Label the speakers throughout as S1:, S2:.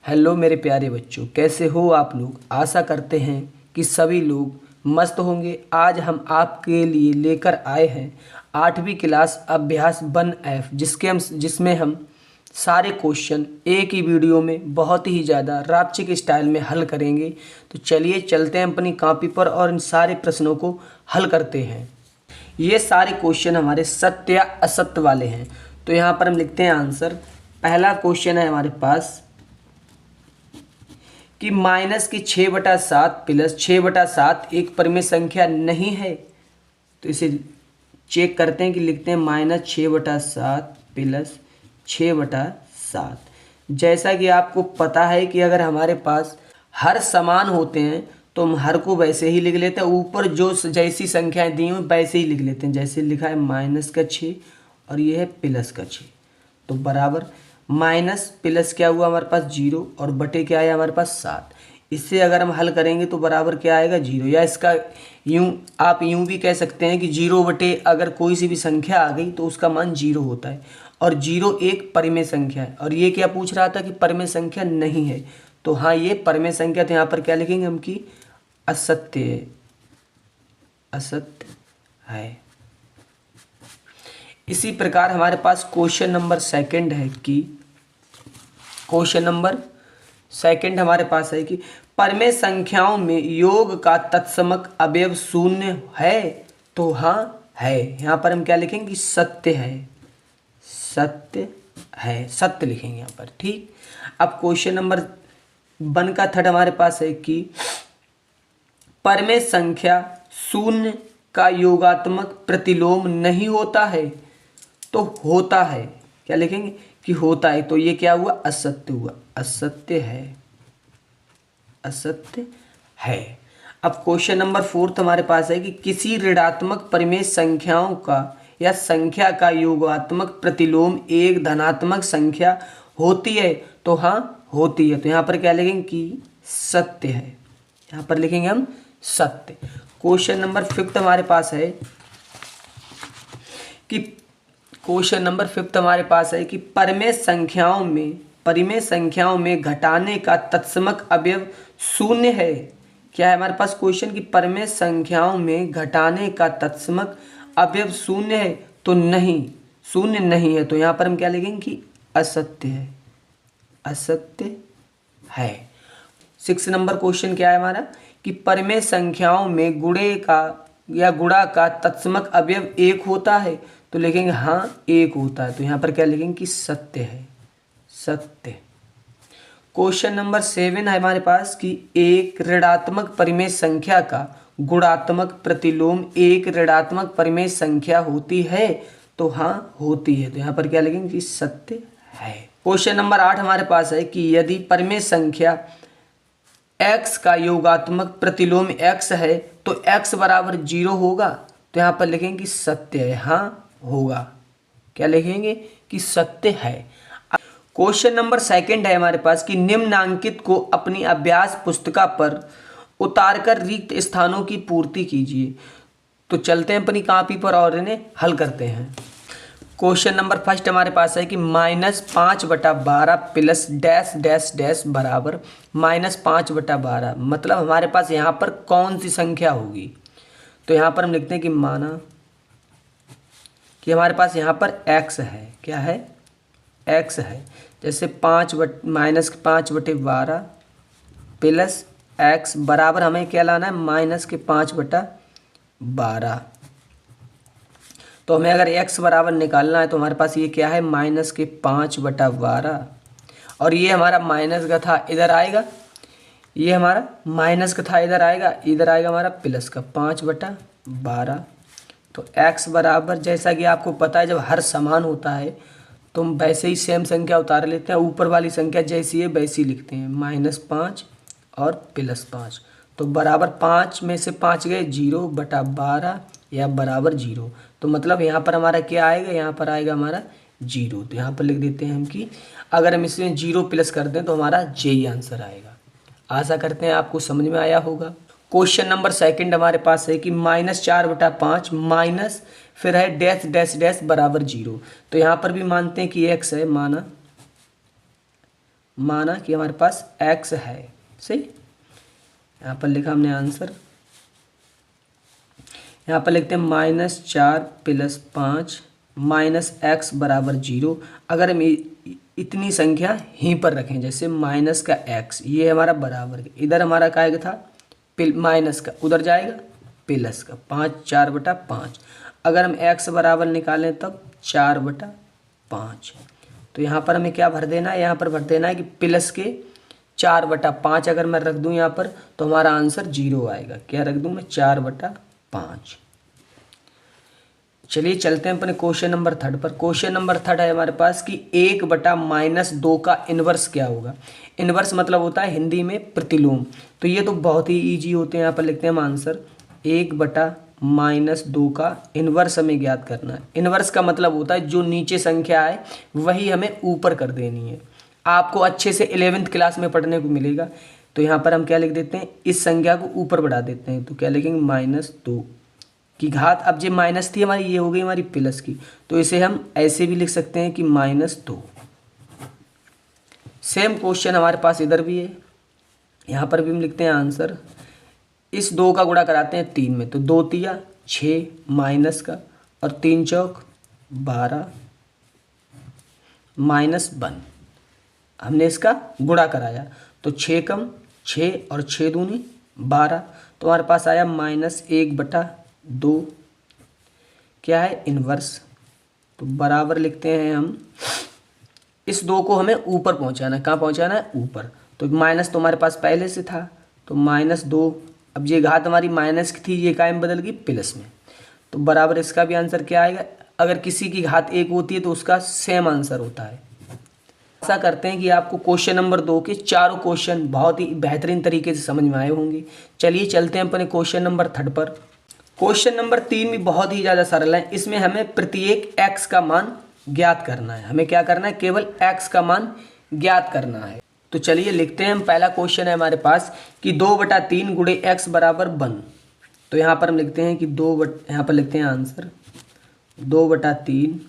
S1: Hello मेरे प्यारे बच्चों, कैसे हो आप लोग। आशा करते हैं कि सभी लोग मस्त होंगे। आज हम आपके लिए लेकर आए हैं 8वीं क्लास अभ्यास 1F जिसमें हम सारे क्वेश्चन एक ही वीडियो में बहुत ही ज़्यादा रापचिक स्टाइल में हल करेंगे। तो चलिए चलते हैं अपनी कॉपी पर और इन सारे प्रश्नों को हल करते हैं। ये सारे क्वेश्चन हमारे सत्य या असत्य वाले हैं। तो यहाँ पर हम लिखते हैं आंसर। पहला क्वेश्चन है हमारे पास कि माइनस की 6/7 प्लस 6/7 एक परिमेय संख्या नहीं है। तो इसे चेक करते हैं कि लिखते हैं -6/7 प्लस 6/7। जैसा कि आपको पता है कि अगर हमारे पास हर समान होते हैं तो हम हर को वैसे ही लिख लेते हैं, ऊपर जो जैसी संख्याएं दी हुई वैसे ही लिख लेते हैं। जैसे लिखा है -6 और ये है +6, तो बराबर माइनस प्लस क्या हुआ हमारे पास 0 और बटे क्या आया हमारे पास 7। इससे अगर हम हल करेंगे तो बराबर क्या आएगा 0, या इसका आप यूं भी कह सकते हैं कि 0 बटे अगर कोई सी भी संख्या आ गई तो उसका मान 0 होता है, और 0 एक परिमेय संख्या है। और ये क्या पूछ रहा था कि परिमेय संख्या नहीं है, तो हाँ ये परिमेय संख्या। तो यहाँ पर क्या लिखेंगे हम कि असत्य है। इसी प्रकार हमारे पास क्वेश्चन नंबर सेकंड है कि क्वेश्चन नंबर सेकंड हमारे पास है कि परिमेय संख्याओं में योग का तत्समक अवयव शून्य है। तो हाँ है। यहाँ पर हम क्या लिखेंगे कि सत्य है, सत्य लिखेंगे यहाँ पर। ठीक। अब क्वेश्चन नंबर 1 का थर्ड हमारे पास है कि परिमेय संख्या शून्य का योगात्मक प्रतिलोम नहीं होता है। तो होता है, क्या लिखेंगे कि होता है। तो ये क्या हुआ असत्य हुआ, असत्य है। अब क्वेश्चन नंबर 4 हमारे पास है कि किसी ऋणात्मक परिमेय संख्याओं का या संख्या का योगात्मक प्रतिलोम एक धनात्मक संख्या होती है। तो हाँ होती है। तो यहाँ पर क्या लिखेंगे कि सत्य है, यहाँ पर लिखेंगे हम सत्य। क्वेश्चन नंबर 5 हमारे पास है कि परिमेय संख्याओं में घटाने का तत्समक अवयव शून्य है। क्या है हमारे पास क्वेश्चन की परिमेय संख्याओं में घटाने का तत्समक अवयव शून्य है। तो नहीं, शून्य नहीं है। तो यहाँ पर हम क्या लिखेंगे कि असत्य है। 6 नंबर क्वेश्चन क्या है हमारा कि परिमेय संख्याओं में गुणा का तत्समक अवयव 1 होता है। तो लिखेंगे हाँ 1 होता है। तो यहाँ पर क्या लिखेंगे कि सत्य है। क्वेश्चन नंबर 7 है हमारे पास कि एक ऋणात्मक परिमेय संख्या का गुणात्मक प्रतिलोम एक ऋणात्मक परिमेय संख्या होती है। तो हाँ होती है। तो यहाँ पर क्या लिखेंगे कि सत्य है। क्वेश्चन नंबर 8 हमारे पास है कि यदि परिमेय संख्या x का योगात्मक प्रतिलोम x है तो x बराबर 0 होगा। तो यहाँ पर लिखेंगे कि सत्य है, हाँ होगा। क्या लिखेंगे कि सत्य है। क्वेश्चन नंबर 2 है हमारे पास कि निम्नांकित को अपनी अभ्यास पुस्तिका पर उतारकर रिक्त स्थानों की पूर्ति कीजिए। तो चलते हैं अपनी कॉपी पर और इन्हें हल करते हैं। क्वेश्चन नंबर 1 हमारे पास है कि -5/12 प्लस डैश डैश डैश बराबर -5/12। मतलब हमारे पास यहाँ पर कौन सी संख्या होगी। तो यहाँ पर हम लिखते हैं कि माना कि हमारे पास यहाँ पर x है। क्या है, x है। जैसे -5/12 प्लस x बराबर हमें क्या लाना है -5/12। तो हमें अगर x बराबर निकालना है तो हमारे पास ये क्या है -5/12, और ये हमारा माइनस का था इधर आएगा, ये हमारा माइनस का था इधर आएगा हमारा प्लस का 5/12। तो x बराबर, जैसा कि आपको पता है जब हर समान होता है तो हम वैसे ही सेम संख्या उतार लेते हैं, ऊपर वाली संख्या जैसी है वैसी लिखते हैं, -5 और +5। तो बराबर 5 में से 5 गए 0/12 या बराबर 0। तो मतलब यहाँ पर हमारा क्या आएगा, यहाँ पर आएगा हमारा 0। तो यहाँ पर लिख देते हैं हम कि अगर हम इसमें 0 प्लस कर दें तो हमारा यही आंसर आएगा। आशा करते हैं आपको समझ में आया होगा। क्वेश्चन नंबर 2 हमारे पास है कि -4/5 माइनस फिर है डैश डैश डैश बराबर 0। तो यहाँ पर भी मानते हैं कि x है, माना माना कि हमारे पास x है। सही, यहाँ पर लिखा हमने आंसर। यहाँ पर लिखते हैं -4 + 5 -x बराबर 0। अगर हम इतनी संख्या यहीं पर रखें, जैसे माइनस का x, ये हमारा बराबर, इधर हमारा क्या था माइनस का, उधर जाएगा प्लस का, 5 4/5। अगर हम x बराबर निकालें तब 4/5। तो यहाँ पर हमें क्या भर देना है, यहाँ पर भर देना है कि प्लस के 4/5 अगर मैं रख दूँ यहाँ पर तो हमारा आंसर 0 आएगा। क्या रख दूँ मैं, 4/5। चलिए चलते हैं अपने क्वेश्चन नंबर 3 पर। क्वेश्चन नंबर 3 है हमारे पास कि 1/-2 का इन्वर्स क्या होगा। इन्वर्स मतलब होता है हिंदी में प्रतिलोम। तो ये तो बहुत ही ईजी होते हैं। यहाँ पर लिखते हैं हम आंसर, 1/-2 का इन्वर्स हमें ज्ञात करना है। इन्वर्स का मतलब होता है जो नीचे संख्या है वही हमें ऊपर कर देनी है। आपको अच्छे से 11th क्लास में पढ़ने को मिलेगा। तो यहाँ पर हम क्या लिख देते हैं, इस संख्या को ऊपर बढ़ा देते हैं। तो क्या लिखेंगे, -2 की घात, अब जो माइनस थी हमारी, ये हो गई हमारी प्लस की, तो इसे हम ऐसे भी लिख सकते हैं कि -2। सेम क्वेश्चन हमारे पास इधर भी है। यहाँ पर भी हम लिखते हैं आंसर, इस 2 का गुणा कराते हैं 3 में, तो 2 तिया 6 माइनस का, और 3 चौक 12 -1। हमने इसका गुणा कराया तो 6 कम 6 और 6 दूनी 12, तो हमारे पास आया -1/2। क्या है, इन्वर्स। तो बराबर लिखते हैं हम, इस 2 को हमें ऊपर पहुंचाना है। कहाँ पहुंचाना है, ऊपर। तो माइनस तो हमारे पास पहले से था, तो -2। अब ये घात हमारी माइनस की थी, ये कायम बदल गई प्लस में। तो बराबर इसका भी आंसर क्या आएगा, अगर किसी की घात 1 होती है तो उसका सेम आंसर होता है। आशा करते हैं कि आपको क्वेश्चन नंबर 2 के चारों क्वेश्चन बहुत ही बेहतरीन तरीके से समझ में आए होंगे। चलिए चलते हैं अपने क्वेश्चन नंबर 3 पर। क्वेश्चन नंबर 3 भी बहुत ही ज़्यादा सरल है। इसमें हमें प्रत्येक x का मान ज्ञात करना है। हमें क्या करना है, केवल x का मान ज्ञात करना है। तो चलिए लिखते हैं हम। पहला क्वेश्चन है हमारे पास कि 2/3 गुणे x बराबर 1। तो यहाँ पर हम लिखते हैं कि यहाँ पर लिखते हैं आंसर 2/3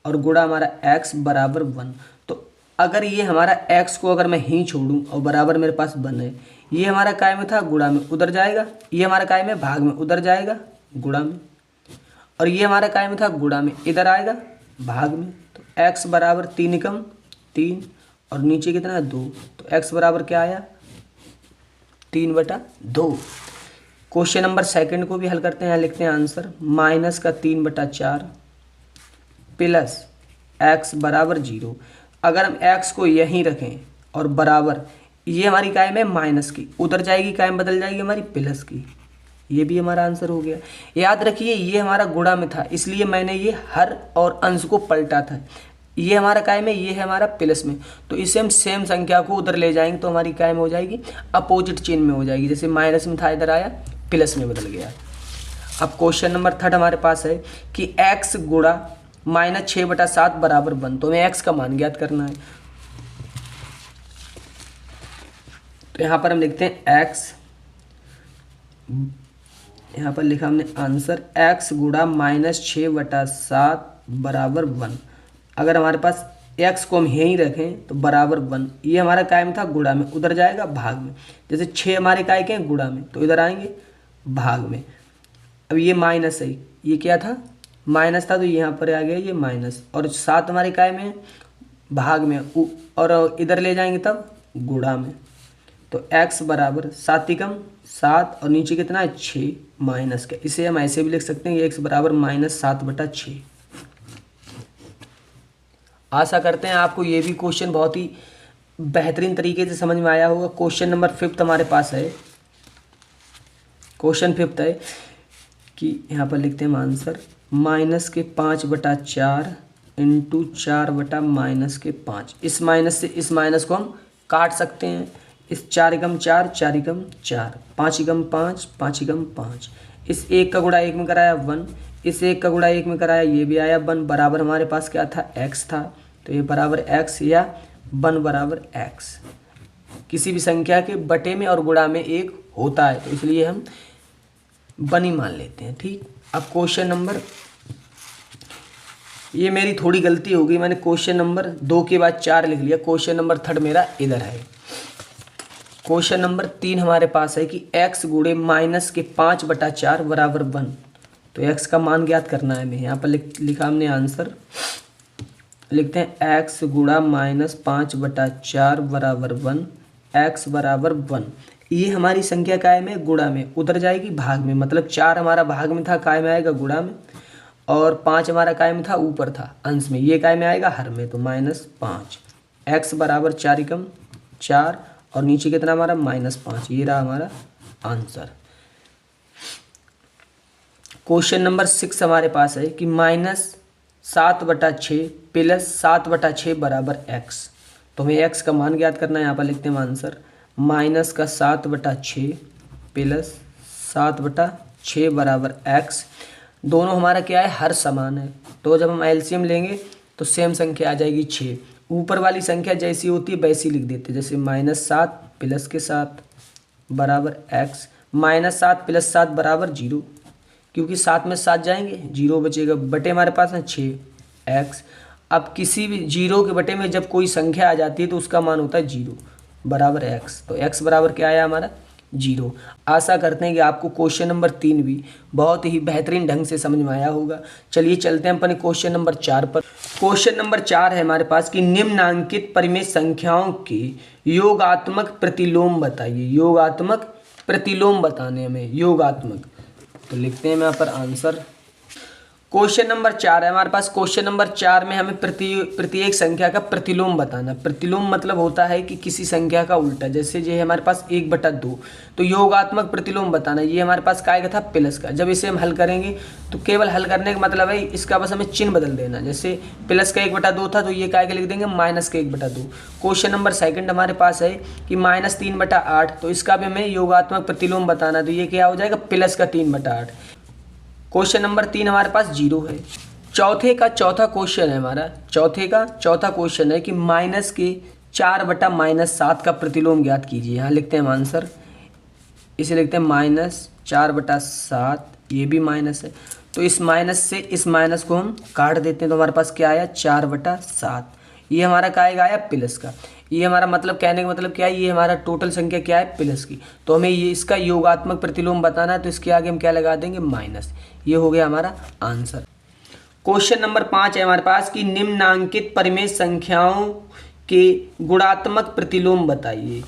S1: और गुणा हमारा x बराबर 1। तो अगर ये हमारा x को अगर मैं ही छोड़ूं और बराबर मेरे पास 1 है, ये हमारा काय में था, गुणा में, उधर जाएगा। ये हमारा काय में, भाग में, उधर जाएगा गुणा में। और ये हमारा काय में था, गुणा में, इधर आएगा भाग में। तो x बराबर 3 कम 3 और नीचे कितना है 2। तो x बराबर क्या आया, 3/2। क्वेश्चन नंबर 2 को भी हल करते हैं। यहाँ लिखते हैं आंसर, -3/4 प्लस x बराबर 0। अगर हम x को यहीं रखें और बराबर, ये हमारी काय में माइनस की, उधर जाएगी काय में बदल जाएगी हमारी प्लस की। ये भी हमारा आंसर हो गया। याद रखिए ये हमारा गुणा में था, इसलिए मैंने ये हर और अंश को पलटा था। ये हमारा काय में, ये है हमारा प्लस में। तो इसे हम सेम संख्या को उधर ले जाएंगे तो हमारी काय में हो जाएगी, अपोजिट चिन्ह में हो जाएगी। जैसे माइनस में था, इधर आया प्लस में बदल गया। अब क्वेश्चन नंबर 3 हमारे पास है कि x गुणा -6/7 बराबर 1। तो हमें x का मान ज्ञात करना है। तो यहाँ पर हम लिखते हैं x, यहाँ पर लिखा हमने आंसर, x गुणा -6/7 बराबर 1। अगर हमारे पास x को हम यहीं रखें तो बराबर 1। ये हमारा काय में था, गुणा में, उधर जाएगा भाग में। जैसे 6 हमारे काय के हैं, गुणा में, तो इधर आएंगे भाग में। अब ये माइनस है, ये क्या था, माइनस था, तो यहाँ पर आ गया ये माइनस। और 7 हमारे काय में, भाग में, और इधर ले जाएंगे तब गुणा में। तो x बराबर 7 7 और नीचे कितना है 6 माइनस का। इसे हम ऐसे भी लिख सकते हैं, x बराबर -7/6। आशा करते हैं आपको ये भी क्वेश्चन बहुत ही बेहतरीन तरीके से समझ में आया होगा। क्वेश्चन नंबर 5 हमारे पास है। क्वेश्चन 5 है कि यहाँ पर लिखते हैं हम आंसर, -5/4 इंटू 4/-5। इस माइनस से इस माइनस को हम काट सकते हैं। इस 4 4 4 4 5 5 5 5। इस 1 का गुणा 1 में कराया 1, इस 1 का गुणा 1 में कराया, ये भी आया 1। बराबर हमारे पास क्या था, x था। तो ये बराबर x या 1 बराबर x। किसी भी संख्या के बटे में और गुणा में 1 होता है, तो इसलिए हम 1 ही मान लेते हैं। ठीक। अब क्वेश्चन नंबर ये मेरी थोड़ी गलती हो गई, मैंने क्वेश्चन नंबर 2 के बाद 4 लिख लिया। क्वेश्चन नंबर 3 मेरा इधर है। क्वेश्चन नंबर 3 हमारे पास है कि x गुणे माइनस के 5/4 बराबर 1। तो x का मान ज्ञात करना है। मैं यहाँ पर लिखा हमने आंसर, लिखते हैं x गुणा माइनस 5/4 बराबर 1, x बराबर 1। ये हमारी संख्या काय में, गुणा में, उधर जाएगी भाग में, मतलब 4 हमारा भाग में था, काय में आएगा गुणा में, और 5 हमारा काय में था, ऊपर था अंश में, ये काय में आएगा हर में, तो -5। x बराबर 4 एकम 4 और नीचे कितना हमारा -5। ये रहा हमारा आंसर। क्वेश्चन नंबर 6 हमारे पास है कि -7/6 प्लस 7/6 बराबर x। तो हमें x का मान ज्ञात करना है। यहाँ पर लिखते हैं आंसर, माइनस का 7/6 प्लस 7/6 बराबर x। दोनों हमारा क्या है, हर समान है, तो जब हम एलसीएम लेंगे तो सेम संख्या आ जाएगी 6। ऊपर वाली संख्या जैसी होती है वैसी लिख देते, जैसे -7 प्लस के 7 बराबर x, -7 प्लस 7 बराबर 0, क्योंकि 7 में 7 जाएंगे 0 बचेगा, बटे हमारे पास है 6x। अब किसी भी 0 के बटे में जब कोई संख्या आ जाती है तो उसका मान होता है 0 बराबर x। तो x बराबर क्या आया हमारा 0। आशा करते हैं कि आपको क्वेश्चन नंबर 3 भी बहुत ही बेहतरीन ढंग से समझ में आया होगा। चलिए चलते हैं अपने क्वेश्चन नंबर 4 पर। क्वेश्चन नंबर 4 है हमारे पास कि निम्नांकित परिमेय संख्याओं के योगात्मक प्रतिलोम बताइए। योगात्मक प्रतिलोम बताने हमें, योगात्मक। तो लिखते हैं यहाँ पर आंसर। क्वेश्चन नंबर 4 है हमारे पास। क्वेश्चन नंबर 4 में हमें प्रत्येक संख्या का प्रतिलोम बताना। प्रतिलोम मतलब होता है कि किसी संख्या का उल्टा, जैसे ये है हमारे पास 1/2, तो योगात्मक प्रतिलोम बताना। ये हमारे पास काय का था, प्लस का। जब इसे हम हल करेंगे तो केवल हल करने का मतलब है इसका बस हमें चिन्ह बदल देना, जैसे प्लस का 1/2 था तो ये काय का लिख देंगे, माइनस का 1/2। क्वेश्चन नंबर 2 हमारे पास है कि -3/8, तो इसका भी हमें योगात्मक प्रतिलोम बताना, तो ये क्या हो जाएगा, प्लस का 3/8। क्वेश्चन नंबर 3 हमारे पास 0 है। चौथे का चौथा क्वेश्चन है हमारा। चौथे का चौथा क्वेश्चन है कि माइनस के 4/-7 का प्रतिलोम ज्ञात कीजिए। यहाँ लिखते हैं हम आंसर, इसे लिखते हैं -4/7, ये भी माइनस है, तो इस माइनस से इस माइनस को हम काट देते हैं, तो हमारे पास क्या आया, 4/7। ये हमारा क्या आएगा, आया प्लस का। ये हमारा मतलब, कहने का मतलब क्या है, ये हमारा टोटल संख्या क्या है, प्लस की, तो हमें ये इसका योगात्मक प्रतिलोम बताना है, तो इसके आगे हम क्या लगा देंगे, माइनस। ये हो गया हमारा आंसर। क्वेश्चन नंबर 5 है हमारे पास कि निम्नांकित परिमेय संख्याओं के गुणात्मक प्रतिलोम बताइए।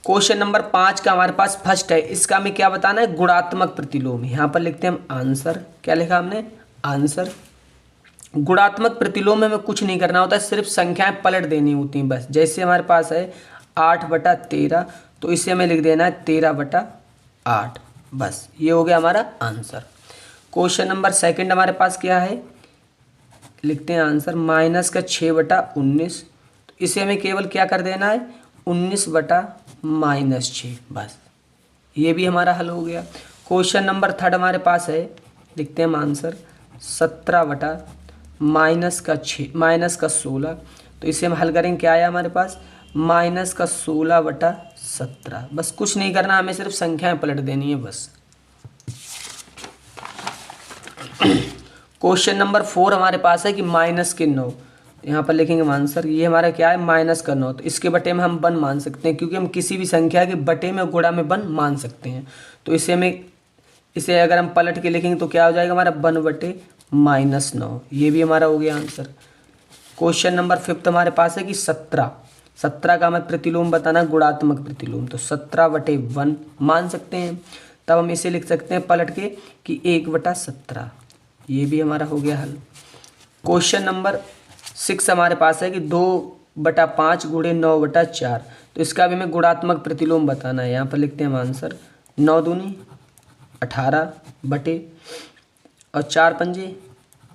S1: क्वेश्चन नंबर 5 का हमारे पास फर्स्ट है, इसका हमें क्या बताना है, गुणात्मक प्रतिलोम। यहाँ पर लिखते हैं हम आंसर, क्या लिखा हमने, आंसर। गुणात्मक प्रतिलोम में हमें कुछ नहीं करना होता है, सिर्फ संख्याएं पलट देनी होती हैं बस। जैसे हमारे पास है 8/13, तो इसे हमें लिख देना है 13/8, बस। ये हो गया हमारा आंसर। क्वेश्चन नंबर 2 हमारे पास क्या है, लिखते हैं आंसर, माइनस का 6/19, तो इसे हमें केवल क्या कर देना है, 19/-6, बस। ये भी हमारा हल हो गया। क्वेश्चन नंबर 3 हमारे पास है, लिखते हैं हम आंसर, 17/-16, तो इसे हम हल करेंगे, क्या आया हमारे पास, -16/17, बस। कुछ नहीं करना, हमें सिर्फ संख्याएं पलट देनी है, बस। क्वेश्चन नंबर 4 हमारे पास है कि -9, यहाँ पर लिखेंगे हम आंसर। ये हमारा क्या है, -9, तो इसके बटे में हम 1 मान सकते हैं, क्योंकि हम किसी भी संख्या के बटे में गुणा में 1 मान सकते हैं। तो इसे अगर हम पलट के लिखेंगे तो क्या हो जाएगा हमारा, 1/-9। ये भी हमारा हो गया आंसर। क्वेश्चन नंबर 5 हमारे पास है कि 17 का हमें प्रतिलोम बताना, गुणात्मक प्रतिलोम, तो 17/1 मान सकते हैं। तब हम इसे लिख सकते हैं पलट के कि 1/17। ये भी हमारा हो गया हल। क्वेश्चन नंबर 6 हमारे पास है कि 2/5 गुणे 9/4, तो इसका भी हमें गुणात्मक प्रतिलोम बताना है। यहाँ पर लिखते हैं हम आंसर, 9 दूनी 18 बटे और 4 पंजे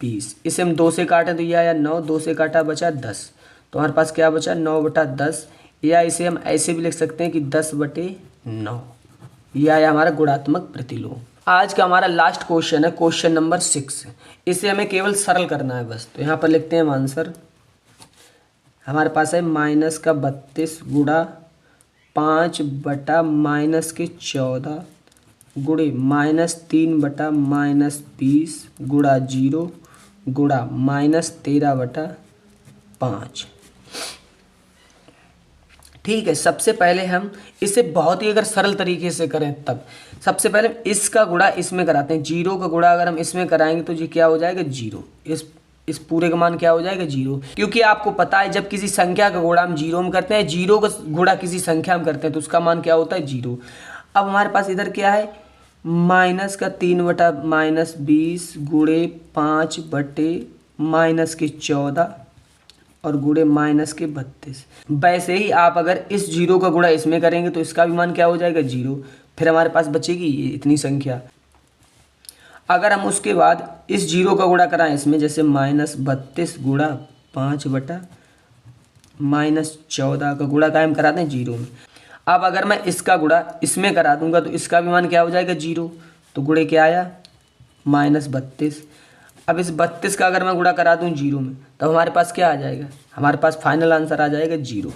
S1: 20। इसे हम 2 से काटें तो ये आया 9, 2 से काटा बचा 10, तो हमारे पास क्या बचा, 9/10, या इसे हम ऐसे भी लिख सकते हैं कि 10/9। ये आया हमारा गुणात्मक प्रतिलोम। आज का हमारा लास्ट क्वेश्चन है, क्वेश्चन नंबर 6। इसे हमें केवल सरल करना है बस। तो यहाँ पर लिखते हैं हम आंसर, हमारे पास है -32 गुणा 5/-14 गुणे -3/-20 गुणा 0 गुणा -13/5। ठीक है, सबसे पहले हम इसे बहुत ही अगर सरल तरीके से करें तब सबसे पहले इसका गुणा इसमें कराते हैं। 0 का गुणा अगर हम इसमें कराएंगे तो ये क्या हो जाएगा 0। इस पूरे का मान क्या हो जाएगा 0, क्योंकि आपको पता है जब किसी संख्या का गुणा हम 0 में करते हैं, 0 का गुणा किसी संख्या में करते हैं तो उसका मान क्या होता है 0। अब हमारे पास इधर क्या है -3/-20 गुणे 5/-14 और गुणे -32। वैसे ही आप अगर इस 0 का गुणा इसमें करेंगे तो इसका भी मान क्या हो जाएगा 0। फिर हमारे पास बचेगी ये इतनी संख्या। अगर हम उसके बाद इस 0 का गुणा कराएं इसमें, जैसे -32 गुणा 5/-14 का गुणा कायम करा दें 0 में। अब अगर मैं इसका गुणा इसमें करा दूंगा तो इसका भी मान क्या हो जाएगा 0। तो गुणे क्या आया -32। अब इस 32 का अगर मैं गुणा करा दूं 0 में तो हमारे पास क्या आ जाएगा, हमारे पास फाइनल आंसर आ जाएगा 0।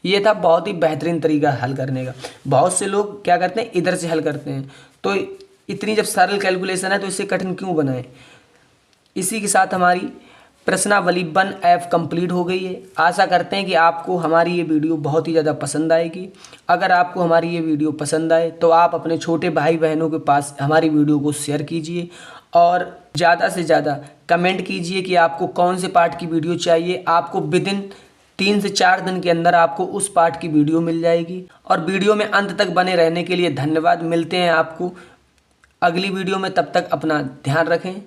S1: ये था बहुत ही बेहतरीन तरीका हल करने का। बहुत से लोग क्या करते हैं इधर से हल करते हैं, तो इतनी जब सरल कैलकुलेशन है तो इसे कठिन क्यों बनाएं। इसी के साथ हमारी प्रश्नावली 1F कंप्लीट हो गई है। आशा करते हैं कि आपको हमारी ये वीडियो बहुत ही ज़्यादा पसंद आएगी। अगर आपको हमारी ये वीडियो पसंद आए तो आप अपने छोटे भाई बहनों के पास हमारी वीडियो को शेयर कीजिए और ज़्यादा से ज़्यादा कमेंट कीजिए कि आपको कौन से पार्ट की वीडियो चाहिए। आपको विदिन 3 से 4 दिन के अंदर आपको उस पार्ट की वीडियो मिल जाएगी। और वीडियो में अंत तक बने रहने के लिए धन्यवाद। मिलते हैं आपको अगली वीडियो में, तब तक अपना ध्यान रखें।